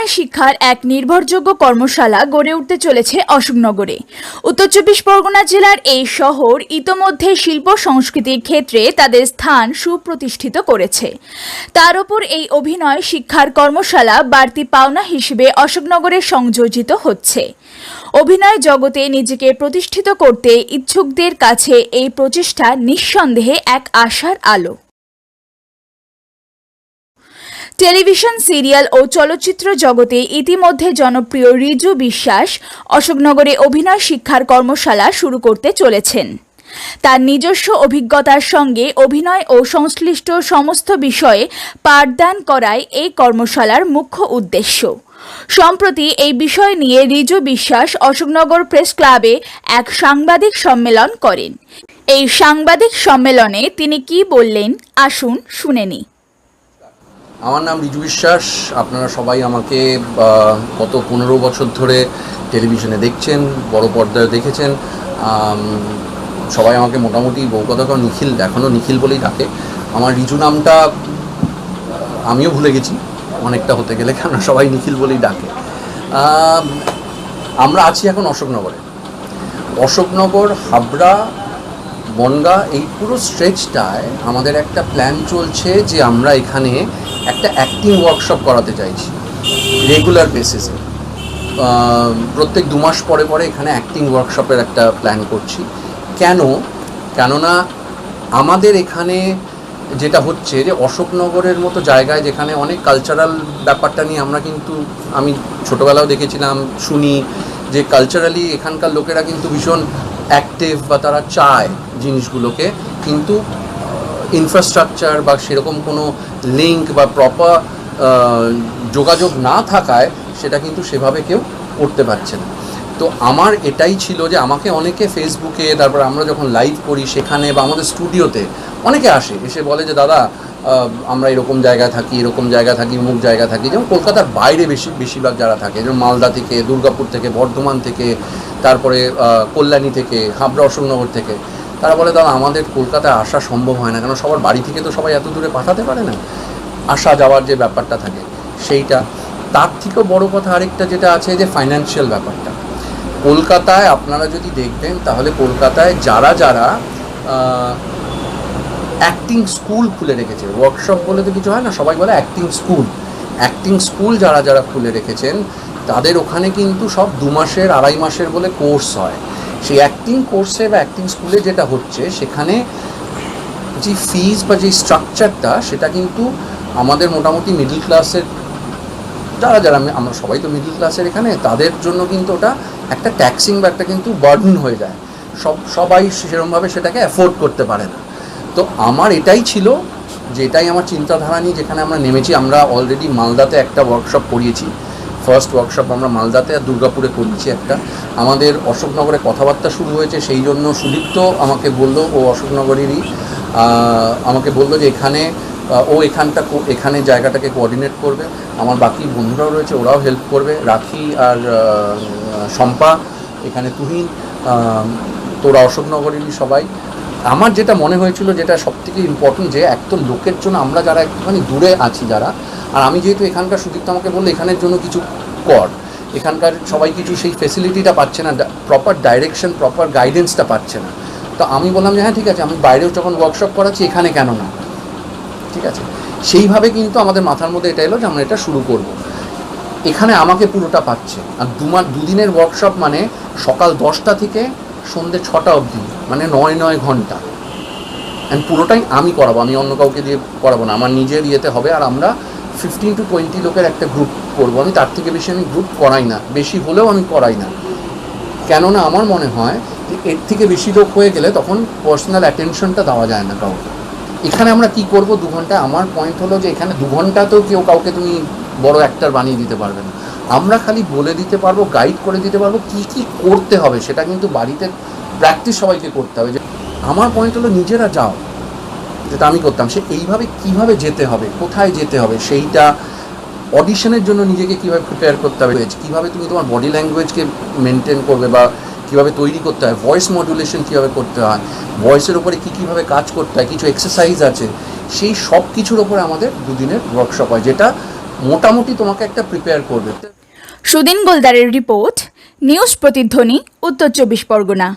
অভিনয় শিক্ষার এক নির্ভরযোগ্য কর্মশালা গড়ে উঠতে চলেছে অশোকনগরে। উত্তর চব্বিশ পরগনা জেলার এই শহর ইতোমধ্যে শিল্প সংস্কৃতির ক্ষেত্রে তাদের স্থান সুপ্রতিষ্ঠিত করেছে। তার উপর এই অভিনয় শিক্ষার কর্মশালা বাড়তি পাওনা হিসেবে অশোকনগরে সংযোজিত হচ্ছে। অভিনয় জগতে নিজেকে প্রতিষ্ঠিত করতে ইচ্ছুকদের কাছে এই প্রচেষ্টা নিঃসন্দেহে এক আশার আলো। টেলিভিশন, সিরিয়াল ও চলচ্চিত্র জগতে ইতিমধ্যে জনপ্রিয় রিজু বিশ্বাস অশোকনগরে অভিনয় শিক্ষার কর্মশালা শুরু করতে চলেছেন। তার নিজস্ব অভিজ্ঞতার সঙ্গে অভিনয় ও সংশ্লিষ্ট সমস্ত বিষয়ে পাঠদান করাই এই কর্মশালার মুখ্য উদ্দেশ্য। সম্প্রতি এই বিষয় নিয়ে রিজু বিশ্বাস অশোকনগর প্রেস ক্লাবে এক সাংবাদিক সম্মেলন করেন। এই সাংবাদিক সম্মেলনে তিনি কি বললেন, আসুন শুনে নিই। আমার নাম রিজু বিশ্বাস। আপনারা সবাই আমাকে গত 15 বছর ধরে টেলিভিশনে দেখছেন, বড় পর্দায় দেখেছেন। সবাই আমাকে মোটামুটি বউকথা নিখিল, এখনও নিখিল বলেই ডাকে। আমার রিজু নামটা আমিও ভুলে গেছি অনেকটা হতে গেলে, কেন সবাই নিখিল বলেই ডাকে। আমরা আছি এখন অশোকনগরে। অশোকনগর, হাবড়া, বনগাঁ, এই পুরো স্ট্রেচটায় আমাদের একটা প্ল্যান চলছে যে আমরা এখানে একটা অ্যাক্টিং ওয়ার্কশপ করাতে চাইছি রেগুলার বেসিসে। প্রত্যেক 2 মাস পরে পরে এখানে অ্যাক্টিং ওয়ার্কশপের একটা প্ল্যান করছি। কেননা আমাদের এখানে যেটা হচ্ছে যে অশোকনগরের মতো জায়গায় যেখানে অনেক কালচারাল ব্যাপারটা নিয়ে আমরা কিন্তু, আমি ছোটোবেলাও দেখেছিলাম, শুনি যে কালচারালি এখানকার লোকেরা কিন্তু ভীষণ অ্যাক্টিভ বা তারা চায় জিনিসগুলোকে, কিন্তু ইনফ্রাস্ট্রাকচার বা সেরকম কোনো লিঙ্ক বা প্রপার যোগাযোগ না থাকায় সেটা কিন্তু সেভাবে কেউ করতে পারছে না। তো আমার এটাই ছিল যে আমাকে অনেকে ফেসবুকে, তারপর আমরা যখন লাইভ করি সেখানে বা আমাদের স্টুডিওতে অনেকে এসে বলে যে দাদা আমরা এরকম জায়গায় থাকি, অমুক জায়গা থাকি। যেমন কলকাতার বাইরে বেশিরভাগ যারা থাকে, যেমন মালদা থেকে, দুর্গাপুর থেকে, বর্ধমান থেকে, তারপরে কল্যাণী থেকে, হাবড়া, অশোকনগর থেকে, তারা বলে দাদা আমাদের কলকাতায় আসা সম্ভব হয় না, কারণ সবার বাড়ি থেকে তো সবাই এত দূরে পাঠাতে পারে না, আসা যাওয়ার যে ব্যাপারটা থাকে সেইটা। তার থেকেও বড় কথা আরেকটা যেটা আছে যে ফাইন্যান্সিয়াল ব্যাপারটা। কলকাতায় আপনারা যদি দেখবেন তাহলে কলকাতায় যারা অ্যাক্টিং স্কুল খুলে রেখেছে, ওয়ার্কশপ বলে তো কিছু হয় না, সবাই বলে অ্যাক্টিং স্কুল যারা খুলে রেখেছেন তাদের ওখানে কিন্তু সব 2 মাসের 2.5 মাসের বলে কোর্স হয়। সেই অ্যাক্টিং কোর্সে বা অ্যাক্টিং স্কুলে যেটা হচ্ছে সেখানে যে ফিজ বা যে স্ট্রাকচারটা সেটা কিন্তু আমাদের মোটামুটি মিডল ক্লাসের যারা আমরা সবাই তো মিডল ক্লাসের এখানে, তাদের জন্য কিন্তু ওটা একটা ট্যাক্সিং বা একটা কিন্তু বার্ডেন হয়ে যায়। সবাই সেরকমভাবে সেটাকে অ্যাফোর্ড করতে পারে না। তো আমার এটাই ছিল যে এটাই আমার চিন্তাধারা নিয়ে যেখানে আমরা নেমেছি। আমরা অলরেডি মালদাতে একটা ওয়ার্কশপ করিয়েছি, ফার্স্ট ওয়ার্কশপ আমরা মালদাতে আর দুর্গাপুরে করিয়েছি একটা। আমাদের অশোকনগরে কথাবার্তা শুরু হয়েছে, সেই জন্য সুদীপ্ত আমাকে বললো, ও অশোকনগরেরই, আমাকে বললো যে এখানে জায়গাটাকে কোঅর্ডিনেট করবে। আমার বাকি বন্ধুরাও রয়েছে, ওরাও হেল্প করবে, রাখি আর শম্পা, এখানে তুহিন, তোরা অশোকনগরেরই সবাই। আমার যেটা মনে হয়েছিল, যেটা সবথেকে ইম্পর্টেন্ট, যে একদম লোকের জন্য আমরা যারা একটুখানি দূরে আছি যারা, আর আমি যেহেতু এখানকার, সুদীপ্ত আমাকে বললো এখানের জন্য কিছু কর, এখানকার সবাই কিছু সেই ফেসিলিটিটা পাচ্ছে না, প্রপার ডাইরেকশন, প্রপার গাইডেন্সটা পাচ্ছে না। তো আমি বললাম যে হ্যাঁ ঠিক আছে, আমি বাইরেও যখন ওয়ার্কশপ করাচ্ছি এখানে কেন না, ঠিক আছে। সেইভাবে কিন্তু আমাদের মাথার মধ্যে এটা এলো যে আমরা এটা শুরু করব। এখানে আমাকে পুরোটা পাচ্ছে, আর 2 দিনের ওয়ার্কশপ মানে সকাল 10টা থেকে সন্ধ্যে 6টা অবধি, মানে 9 ঘন্টা, অ্যান্ড পুরোটাই আমি করাবো, আমি অন্য কাউকে দিয়ে করাবো না, আমার নিজের ইয়েতে হবে। আর আমরা 15 to 20 লোকের একটা গ্রুপ করবো। আমি তার থেকে বেশি আমি গ্রুপ করাই না, বেশি হলেও আমি করাই না, কেননা আমার মনে হয় যে এর থেকে বেশি লোক হয়ে গেলে তখন পার্সোনাল অ্যাটেনশনটা দেওয়া যায় না কাউকে। এখানে আমরা কি করব 2 ঘন্টা, আমার পয়েন্ট হলো যে এখানে 2 ঘন্টাতেও কেউ কাউকে তুমি বড় অ্যাক্টর বানিয়ে দিতে পারবে না। আমরা খালি বলে দিতে পারবো, গাইড করে দিতে পারবো কি করতে হবে, সেটা কিন্তু বাড়িতে প্র্যাকটিস সবাইকে করতে হবে। যে আমার পয়েন্ট হলো নিজেরা যাও, যেটা আমি করতাম, সে এইভাবে কিভাবে যেতে হবে, কোথায় যেতে হবে, সেইটা অডিশনের জন্য নিজেকে কীভাবে প্রিপেয়ার করতে হবে, কীভাবে তুমি তোমার বডি ল্যাঙ্গুয়েজকে মেনটেন করবে বা কীভাবে তৈরি করতে হয়, ভয়েস মডুলেশন কীভাবে করতে হয়, ভয়েসের উপরে কীভাবে কাজ করতে হয়, কিছু এক্সারসাইজ আছে, সেই সব কিছুর ওপরে আমাদের 2 দিনের ওয়ার্কশপ হয়, যেটা মোটামুটি তোমাকে একটা প্রিপেয়ার করবে। সুদিন গোলদারের রিপোর্ট, নিউজ প্রতিধ্বনি, উত্তর 24 পরগনা।